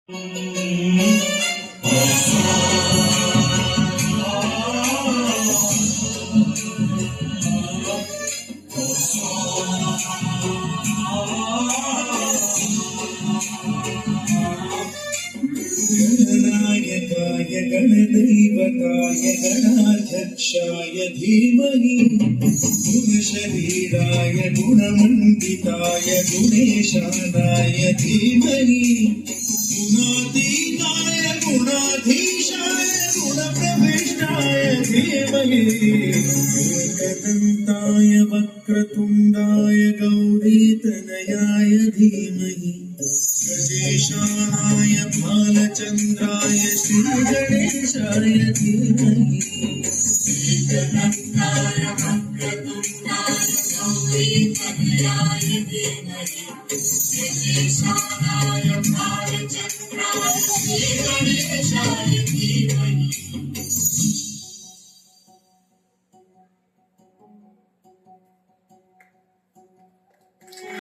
गणनायकाय गणदैवताय गणाध्यक्षाय धीमहि गुणशरीराय गुणमण्डिताय गुणेशानाय धीमहि गुणातीताय गुणाधीशाय गुणप्रविष्टाय धीमहि एकदन्ताय वक्रतुण्डाय गौरीतनयाय धीमहि गजेशानाय भालचन्द्राय श्रीगणेशाय धीमहि एकदन्ताय वक्रतुण्डाय गौरीतनयाय धीमहि गजेशानाय भालचन्द्राय श्रीगणेशाय धीमहि।